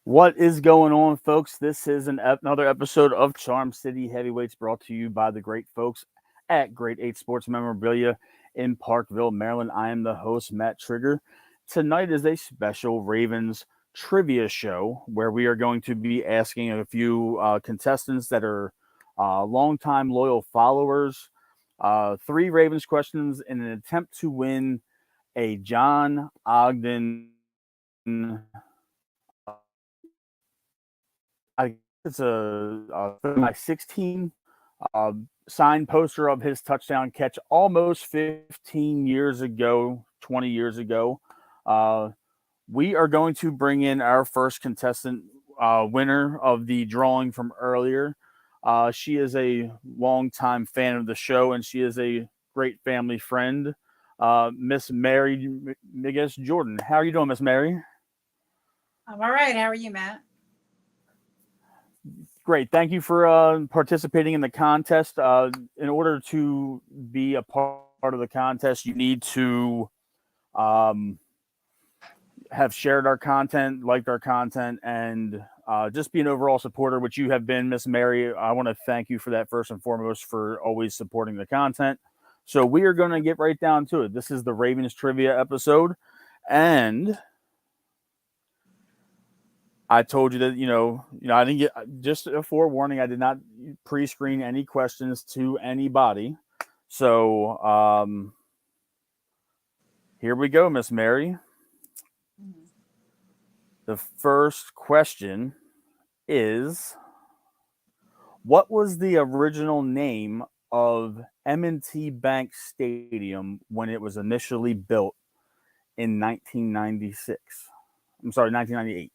What is going on, folks? This is another episode of Charm City Heavyweights brought to you by the great folks at Great 8 Sports Memorabilia in Parkville, Maryland. I am the host, Matt Trigger. Tonight is a special Ravens trivia show where we are going to be asking a few contestants that are longtime loyal followers three Ravens questions in an attempt to win a Jon Ogden I it's a 30 by 16 uh, signed poster of his touchdown catch almost 15 years ago, 20 years ago. Uh, we are going to bring in our first contestant winner of the drawing from earlier. She is a longtime fan of the show, and she is a great family friend. Miss Mary Miguez Jordan. How are you doing, Miss Mary? I'm all right. How are you, Matt? Great. Thank you for participating in the contest. In order to be a part of the contest, you need to um, have shared our content, liked our content, and just be an overall supporter, which you have been, Miss Mary. I want to thank you for that first and foremost for always supporting the content. So we are going to get right down to it. This is the Ravens trivia episode, and I told you that I didn't get just a forewarning. I did not pre-screen any questions to anybody. So here we go, Miss Mary. The first question is: what was the original name of M&T Bank Stadium when it was initially built in 1996? I'm sorry, 1998.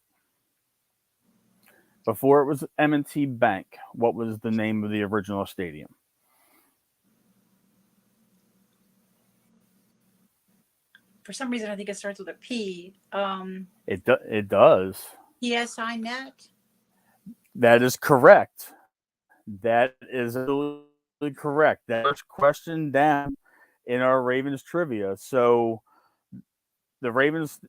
Before it was M&T Bank, what was the name of the original stadium? For some reason, I think it starts with a P. It does. PSI Net. That is correct. That is absolutely correct. That first question down in our Ravens trivia. So the Ravens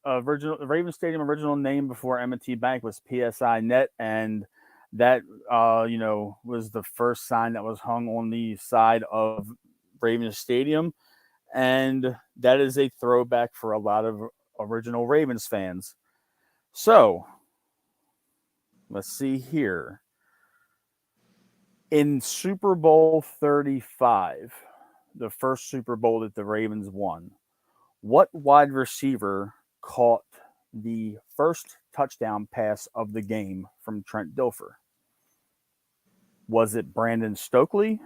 Stadium original name before M&T Bank was PSI Net, and that was the first sign that was hung on the side of Ravens Stadium, and that is a throwback for a lot of original Ravens fans. So let's see here. In Super Bowl 35, the first Super Bowl that the Ravens won, what wide receiver caught the first touchdown pass of the game from Trent Dilfer? Was it Brandon Stokely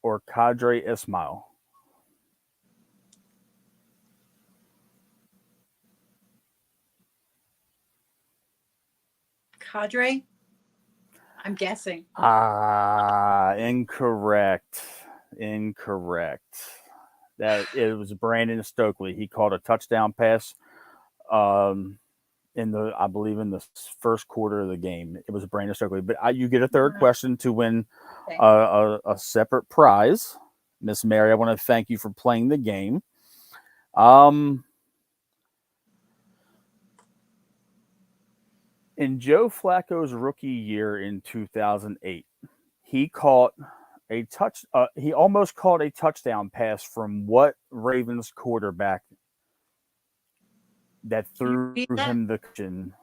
or Kadre Ismail? Cadre. I'm guessing. Incorrect. Incorrect. That it was Brandon Stokely. He caught a touchdown pass um, I believe in the first quarter of the game. It was Brandon Stokely. But you get a third question to win Okay. a separate prize. Miss Mary, I want to thank you for playing the game. Um, in Joe Flacco's rookie year in 2008, he caught a touch. He almost caught a touchdown pass from what Ravens quarterback that Can you threw repeat him that? the question?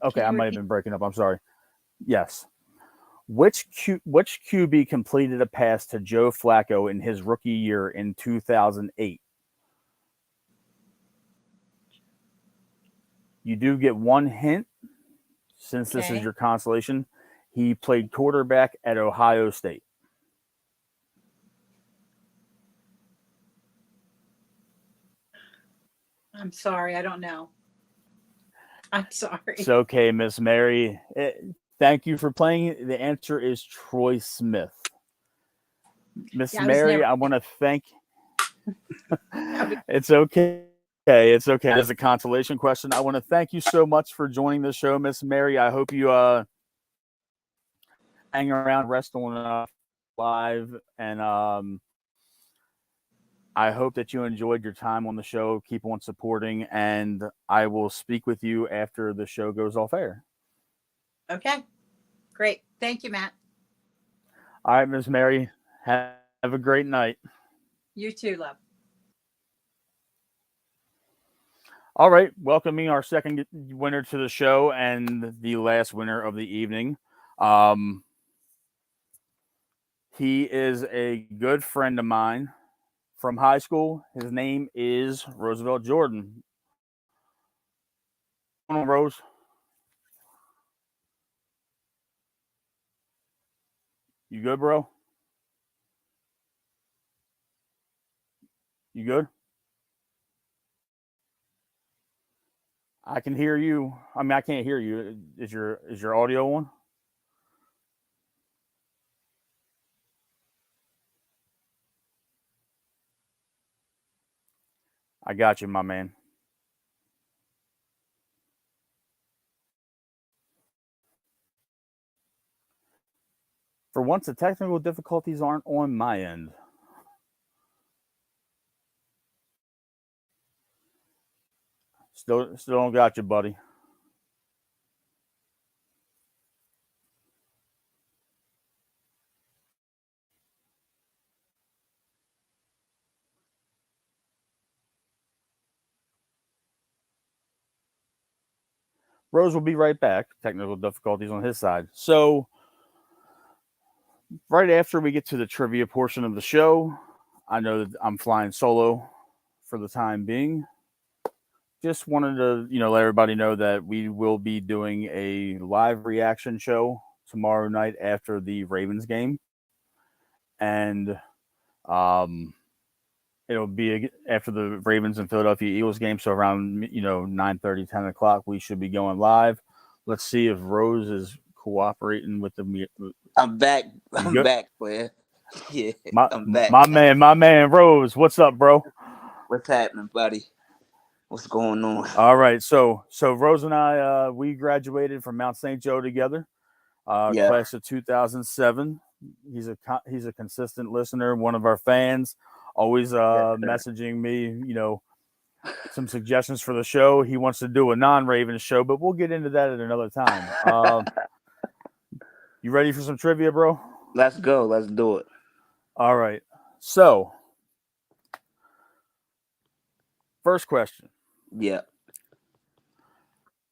Okay, I Can you might have repeat? been breaking up. I'm sorry. Yes. Which QB completed a pass to Joe Flacco in his rookie year in 2008? You do get one hint since this is Okay. your consolation. He played quarterback at Ohio State. I'm sorry. I don't know. I'm It's sorry. okay, Miss Mary. Thank you for playing. The answer is Troy Smith. Miss Yeah, I was Mary, never. I want to thank. I was, It's okay. It's okay. There's a consolation question. I want to thank you so much for joining the show, Miss Mary. I hope you hang around, rest on live, and I hope that you enjoyed your time on the show. Keep on supporting, and I will speak with you after the show goes off air. Okay. Great. Thank you, Matt. All right, Miss Mary, have a great night. You too, love. All right, welcoming our second winner to the show and the last winner of the evening. Um, he is a good friend of mine from high school. His name is Roosevelt Jordan. What's going on, Rose? You good, bro? You good? I can hear you. I mean, I can't hear you. Is your audio on? I got you, my man. For once, the technical difficulties aren't on my end. Still don't got you, buddy. Rose will be right back. Technical difficulties on his side. So, right after we get to the trivia portion of the show, I know that I'm flying solo for the time being. Just wanted to, let everybody know that we will be doing a live reaction show tomorrow night after the Ravens game, and um, it'll be after the Ravens and Philadelphia Eagles game. So around 9:30, 10 o'clock, we should be going live. Let's see if Rose is cooperating with the. I'm back. You I'm good? back, player. Yeah, My I'm back. my man, Rose. What's up, bro? What's happening, buddy? What's going on? All right, so Rose and I we graduated from Mount St. Joe together, Yeah, class of 2007. He's a consistent listener, one of our fans, always yes, sir. messaging me, some suggestions for the show. He wants to do a non-Ravens show, but we'll get into that at another time. You ready for some trivia, bro? Let's go. Let's do it. All right. So, first question. Yeah,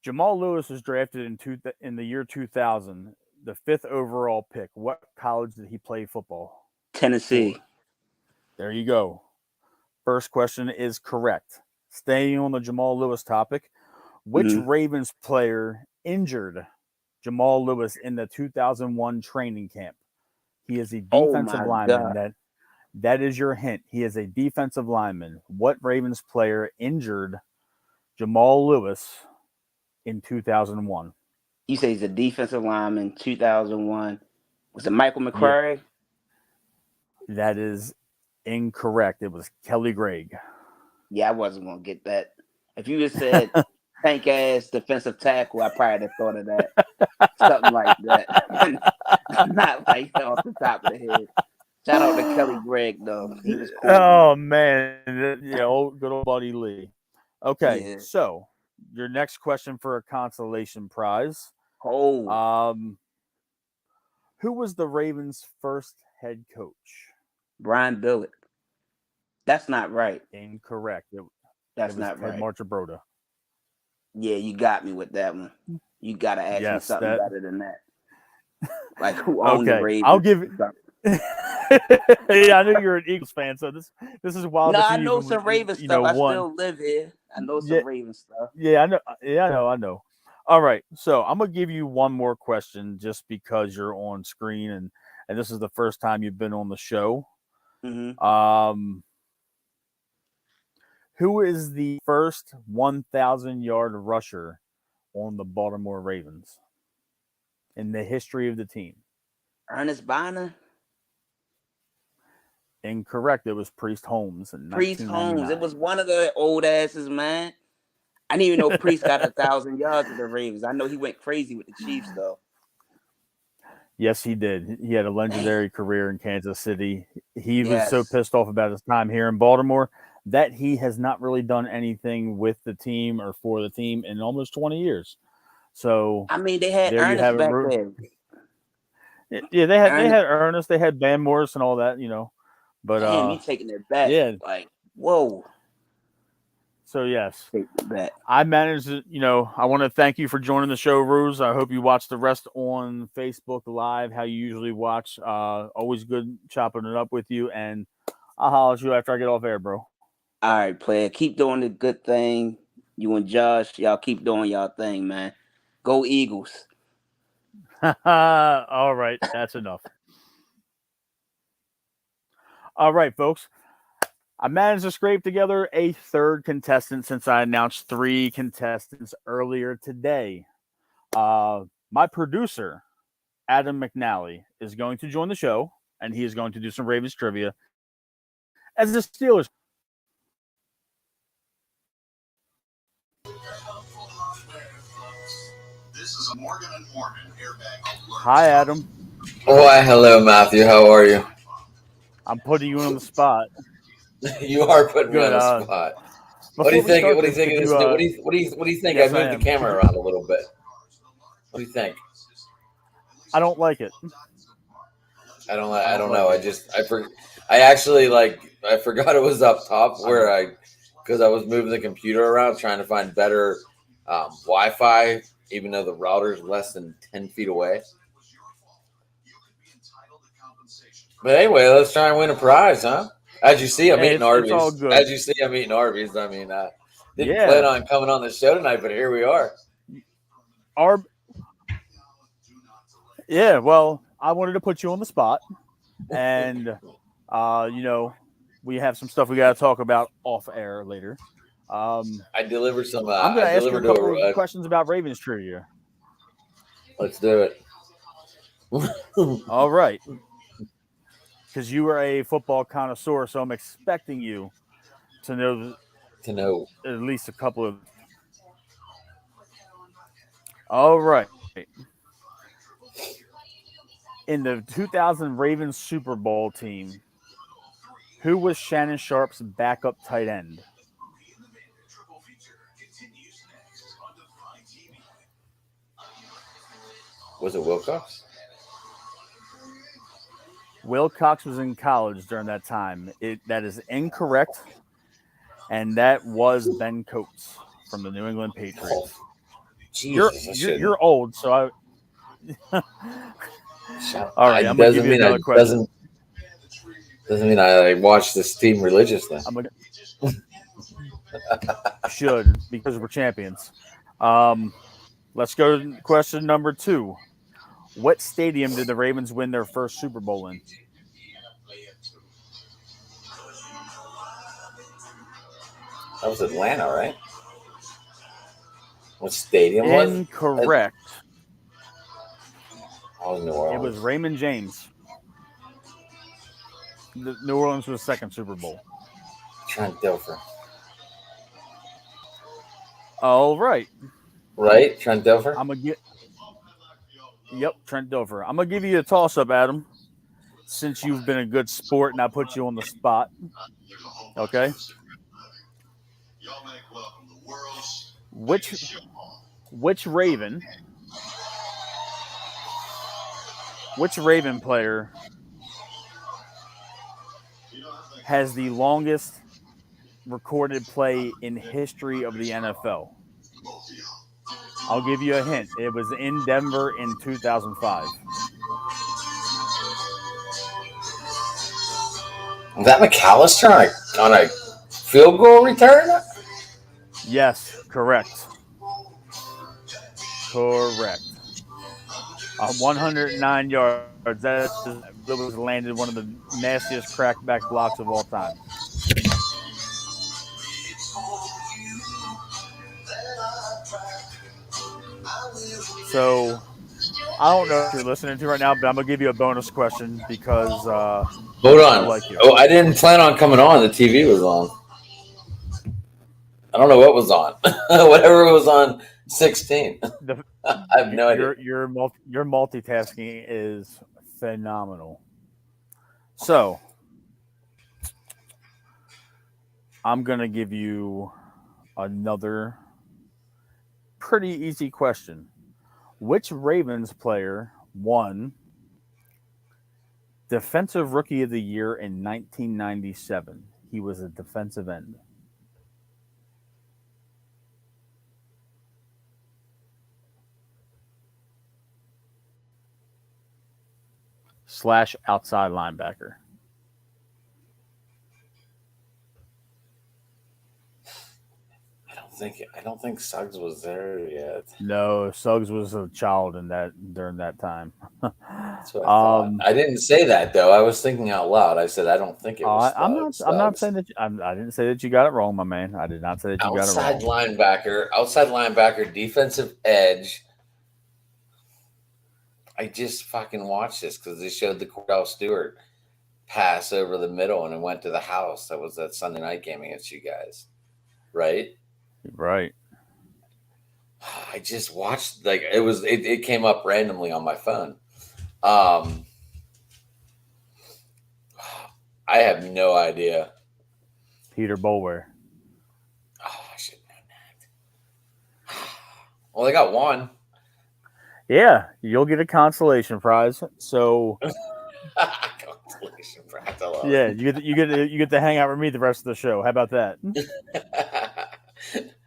Jamal Lewis was drafted in the year 2000, the fifth overall pick. What college did he play football Tennessee. for? There you go. First question is correct. Staying on the Jamal Lewis topic, which Mm-hmm. Ravens player injured Jamal Lewis in the 2001 training camp? He is a Oh defensive my lineman. God. That is your hint. He is a defensive lineman. What Ravens player injured Jamal Lewis in 2001? You say he's a defensive lineman. 2001. Was it Michael Yeah, McCrary? that is incorrect. It was Kelly Gregg. Yeah, I wasn't gonna get that. If you just said tank ass defensive tackle, I probably have thought of that. Something like that. Not like off the top of the head. Shout out to Kelly Gregg though. He was cool. Oh man, yeah, good old buddy Lee. Okay, Yeah. so your next question for a consolation prize. Oh, Um, who was the Ravens' first head coach? Brian Billick. That's not right. Incorrect. It That's was not Ted right. Marchabroda. Yeah, you got me with that one. You gotta ask me Yes, something that. better than that. Like who owned the Okay, I'll Ravens give. or something. Yeah, I know you're an Eagles fan, so this is wild No, that I you know even some Ravens stuff. I won. still live here. I know Yeah, some Ravens stuff. yeah, I know. Yeah, I know. All right, so I'm gonna give you one more question just because you're on screen and this is the first time you've been on the show. Hmm. Um, who is the first 1,000-yard rusher on the Baltimore Ravens in the history of the team? Ernest Bonner, Incorrect. It was Priest Holmes in Priest Holmes. It 1999. was one of the old asses, man. I didn't even know Priest got 1,000 yards with the Ravens. I know he went crazy with the Chiefs though. Yes, he did. He had a Damn. legendary career in Kansas City. He was so Yes. pissed off about his time here in Baltimore that he has not really done anything with the team or for the team in almost 20 years. So I mean, they had there you have Ernest it. back then. Yeah, they Ernest, had Ernest, they had Van Morris and all that, you know. But damn, you taking it back. yeah. Like, whoa. So yes, Take it back. I managed to, I want to thank you for joining the show, Ruse. I hope you watch the rest on Facebook Live, how you usually watch. Always good chopping it up with you, and I'll holler at you after I get off air, bro. All right, player. Keep doing the good thing. You and Josh, y'all keep doing y'all thing, man. Go Eagles. All right, that's enough. All right, folks. I managed to scrape together a third contestant since I announced three contestants earlier today. My producer, Adam McNally, is going to join the show, and he is going to do some Ravens trivia as the Steelers. Hi, Adam. Why, hello, Matthew. How are you? I'm putting you on the spot. You are putting me on Good. the spot. What do Before you we think? start What do you this, think could of this? you? What do you think? I Yes, I moved the am. Could camera you? around a little bit. What do you think? I don't like it. I don't I don't know. like it. I actually I forgot it was up top because I was moving the computer around trying to find better Wi-Fi, even though the router's less than 10 feet away. But anyway, let's try and win a prize, huh? As you see, I'm Hey, eating it's all Arby's. good. As you see, I'm eating Arby's. I mean, didn't plan Yeah. on coming on the show tonight, but here we are. Our. Yeah. Well, I wanted to put you on the spot, and we have some stuff we got to talk about off air later. I delivered some. I'm going I to ask you a delivered to couple of questions about Ravens trivia. let's do it. All right. Because you are a football connoisseur, so I'm expecting you to know To know. at least a couple of. All right. In the 2000 Ravens Super Bowl team, who was Shannon Sharp's backup tight end? Was it Wilcox? Wilcox was in college during that time. That is incorrect, and that was Ben Coates from the New England Patriots. Jesus, You're old, so I. All right, I'm gonna doesn't give you mean another question. Doesn't mean I watch this team religiously. Should, because we're champions. Let's go to question number 2. What stadium did the Ravens win their first Super Bowl in? That was Atlanta, right? What stadium was? Incorrect. I was New Orleans. It was Raymond James. New Orleans was second Super Bowl. Trent Dilfer. All right. Right? Trent Dilfer? I'm gonna get. Yep, Trent Dilfer. I'm gonna give you a toss-up, Adam. Since you've been a good sport and I put you on the spot. Okay. Which Raven player has the longest recorded play in history of the NFL? I'll give you a hint. It was in Denver in 2005. Was that McAllister on a field goal return? Yes, correct. Correct. 109 yards. That was landed one of the nastiest crackback blocks of all time. So I don't know if you're listening to right now, but I'm gonna give you a bonus question because hold on. I like you. Oh, I didn't plan on coming on. The TV was on. I don't know what was on. Whatever was on 16. The, I have no idea. your multitasking is phenomenal. So I'm gonna give you another pretty easy question. Which Ravens player won Defensive Rookie of the Year in 1997? He was a defensive end. / outside linebacker. I don't think Suggs was there yet. No, Suggs was a child in that during that time. That's what I thought. I didn't say that though. I was thinking out loud. I said I don't think it was. I'm not saying that. I didn't say that you got it wrong, my man. I did not say that you got it wrong. Outside linebacker, defensive edge. I just fucking watched this because they showed the Cordell Stewart pass over the middle and it went to the house. That was that Sunday night game against you guys, right? Right. I just watched it came up randomly on my phone. I have no idea. Peter Boulware. Oh, I should know that. Well, I got one. Yeah, you'll get a consolation prize. So consolation prize. Yeah, you get to hang out with me the rest of the show. How about that?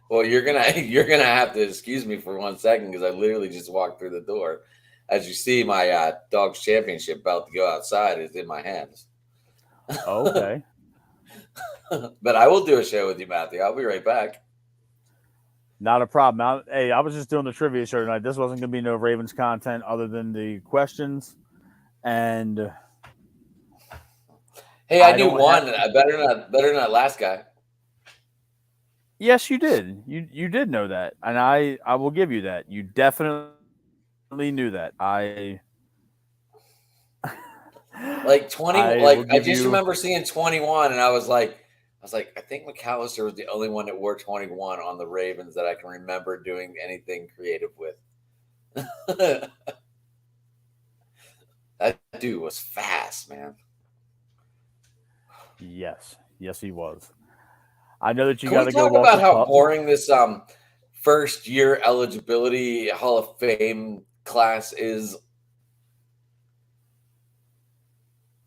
Well, you're gonna have to excuse me for 1 second because I literally just walked through the door. As you see, my Dogs Championship belt to go outside is in my hands. Okay. But I will do a show with you, Matthew. I'll be right back. Not a problem. I was just doing the trivia show tonight. This wasn't going to be no Ravens content other than the questions. And hey, I knew one. Better than that last guy. Yes, you did. You did know that, and I will give you that. You definitely knew that. I 20. I just remember seeing 21, and I was like, I think McAllister was the only one that wore 21 on the Ravens that I can remember doing anything creative with. That dude was fast, man. Yes, he was. I know that you got to go talk about how boring this first year eligibility Hall of Fame class is.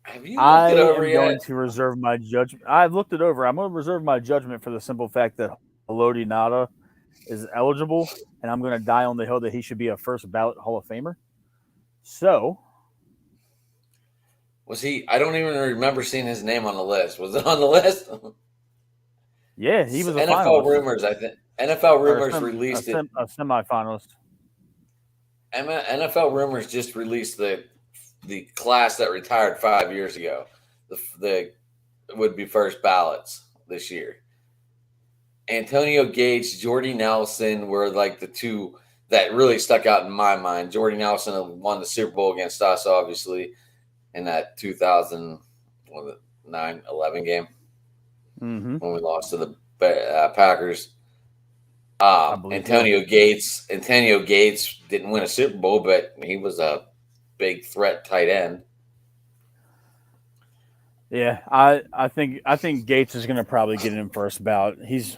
Have you looked it over yet? I'm going to reserve my judgment. I've looked it over. I'm going to reserve my judgment for the simple fact that Haloti Ngata is eligible, and I'm going to die on the hill that he should be a first ballot Hall of Famer. So, was he? I don't even remember seeing his name on the list. Was it on the list? Yeah, he was a NFL finalist. Rumors. I think NFL Rumors released a semifinalist. NFL Rumors just released the class that retired 5 years ago. The would be first ballots this year. Antonio Gates, Jordy Nelson were like the two that really stuck out in my mind. Jordy Nelson won the Super Bowl against us, obviously, in that 2009-11 game when we lost to the Packers. Antonio Gates didn't win a Super Bowl, but he was a big threat tight end. Yeah, I think Gates is going to probably get in first ballot. He's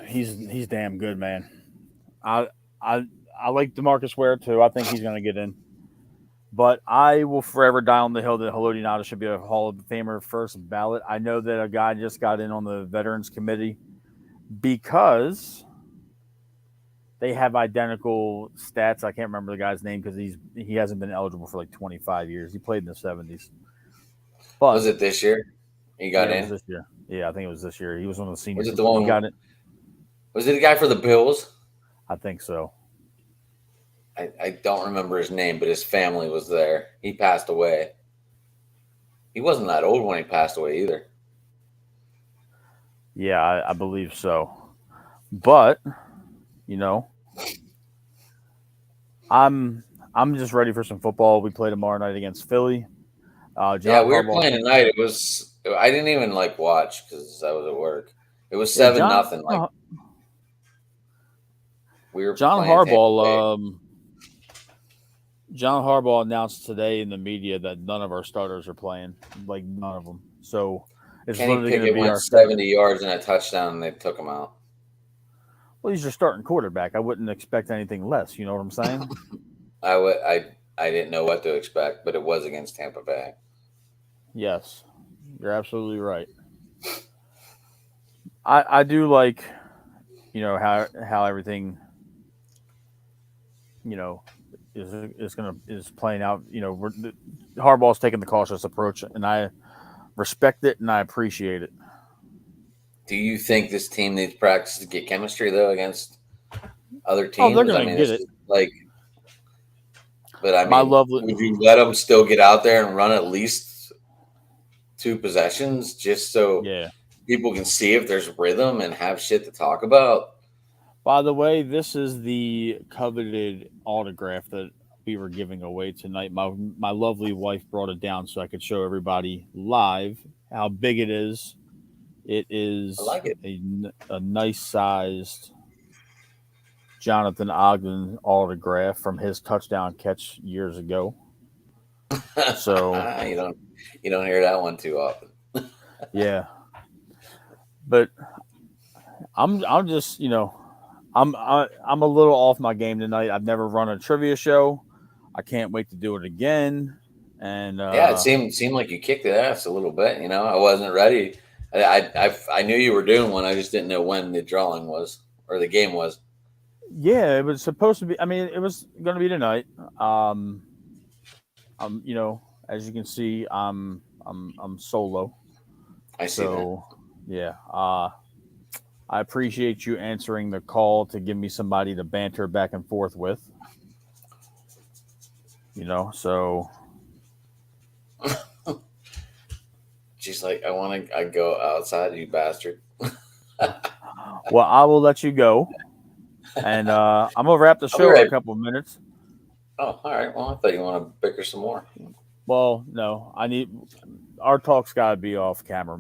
damn good, man. I like DeMarcus Ware too. I think he's going to get in. But I will forever die on the hill that Haloti Ngata should be a Hall of Famer first ballot. I know that a guy just got in on the Veterans Committee because they have identical stats. I can't remember the guy's name because he hasn't been eligible for like 25 years. He played in the 70s. But was it this year? He got in? It was this year. Yeah, I think it was this year. He was one of the seniors. Was it the one? He got it. Was it the guy for the Bills? I think so. I don't remember his name, but his family was there. He passed away. He wasn't that old when he passed away either. Yeah, I believe so. But, I'm just ready for some football. We play tomorrow night against Philly. We were playing tonight. I didn't even watch because I was at work. It was 7-0. We were John playing Tampa Bay. John Harbaugh announced today in the media that none of our starters are playing, like none of them. So it's Kenny literally going to Pickett be went our 70 yards and a touchdown, and they took him out. Well, he's your starting quarterback. I wouldn't expect anything less. You know what I'm saying? I didn't know what to expect, but it was against Tampa Bay. Yes, you're absolutely right. I do like, how everything, is playing out. Harbaugh's taking the cautious approach, and I respect it and I appreciate it. Do you think this team needs practice to get chemistry though against other teams? Oh, they're going to get it. But I My mean, lovely- would you let them still get out there and run at least 2 possessions just so people can see if there's rhythm and have shit to talk about? By the way, this is the coveted autograph that we were giving away tonight. My lovely wife brought it down so I could show everybody live how big it is. It is I like it. a nice sized Jonathan Ogden autograph from his touchdown catch years ago. So you don't hear that one too often. Yeah, but I'm just I'm a little off my game tonight. I've never run a trivia show. I can't wait to do it again. And it seemed like you kicked the ass a little bit. I wasn't ready. I knew you were doing one. I just didn't know when the drawing was or the game was. Yeah, it was supposed to be. I mean, it was going to be tonight. As you can see, I'm solo. I see that. Yeah. I appreciate you answering the call to give me somebody to banter back and forth with. So. She's like, I go outside, you bastard. Well, I will let you go. And I'm going to wrap the show in a couple of minutes. Oh, all right. Well, I thought you want to bicker some more. Well, no. Our talk's got to be off camera,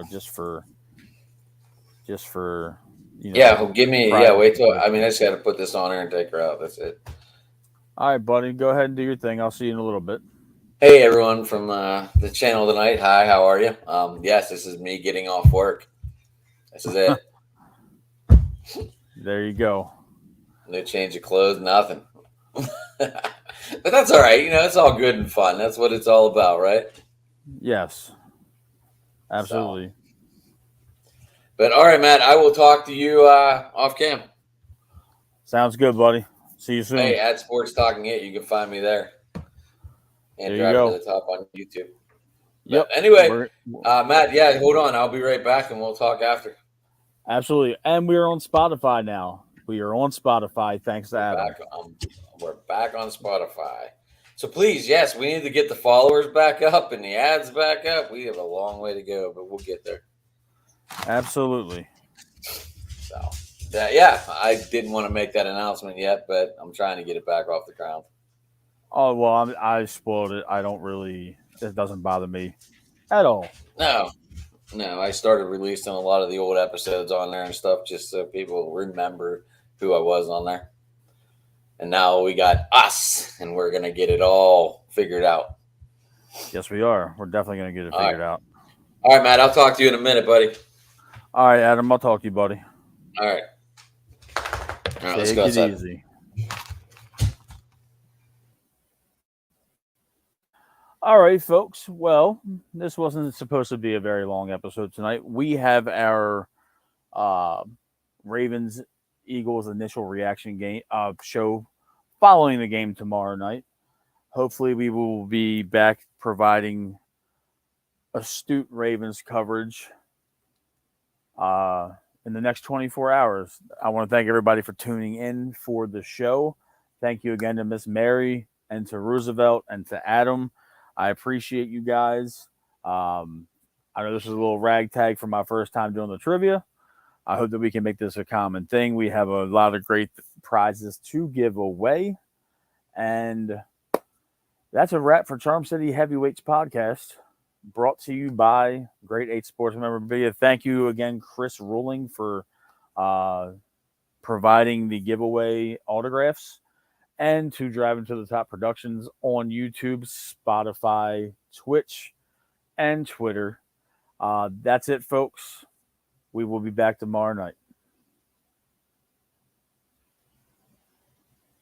just for Yeah, well, give me, wait till, I just got to put this on her and take her out. That's it. All right, buddy. Go ahead and do your thing. I'll see you in a little bit. Hey, everyone from the channel tonight. Hi, how are you? Yes, this is me getting off work. This is it. There you go. No change of clothes, nothing. But that's all right. It's all good and fun. That's what it's all about, right? Yes. Absolutely. But all right, Matt, I will talk to you off cam. Sounds good, buddy. See you soon. Hey, at Sports Talking It, you can find me there. And there drive to the top on YouTube. Yep. But anyway, Matt, hold on. I'll be right back and we'll talk after. Absolutely. And we are on Spotify now. We are on Spotify, thanks to Adam. We're back on Spotify. So please, yes, we need to get the followers back up and the ads back up. We have a long way to go, but we'll get there. Absolutely. So, I didn't want to make that announcement yet, but I'm trying to get it back off the ground. Oh, well, I spoiled it. It doesn't bother me at all. No, I started releasing a lot of the old episodes on there and stuff just so people remember who I was on there. And now we got us, and we're going to get it all figured out. Yes, we are. We're definitely going to get it figured out. All right, Matt, I'll talk to you in a minute, buddy. All right, Adam, I'll talk to you, buddy. All right. Let's go outside. Easy. All right, folks. Well, this wasn't supposed to be a very long episode tonight. We have our Ravens Eagles initial reaction game show following the game tomorrow night. Hopefully, we will be back providing astute Ravens coverage in the next 24 hours. I want to thank everybody for tuning in for the show. Thank you again to Miss Mary and to Roosevelt and to Adam. I appreciate you guys. I know this is a little ragtag for my first time doing the trivia. I hope that we can make this a common thing. We have a lot of great prizes to give away. And that's a wrap for Charm City Heavyweights podcast, brought to you by Great 8 Sports Memorabilia. Thank you again, Chris Ruling, for providing the giveaway autographs, and to Driving to the Top Productions on YouTube, Spotify, Twitch, and Twitter. That's it, folks. We will be back tomorrow night.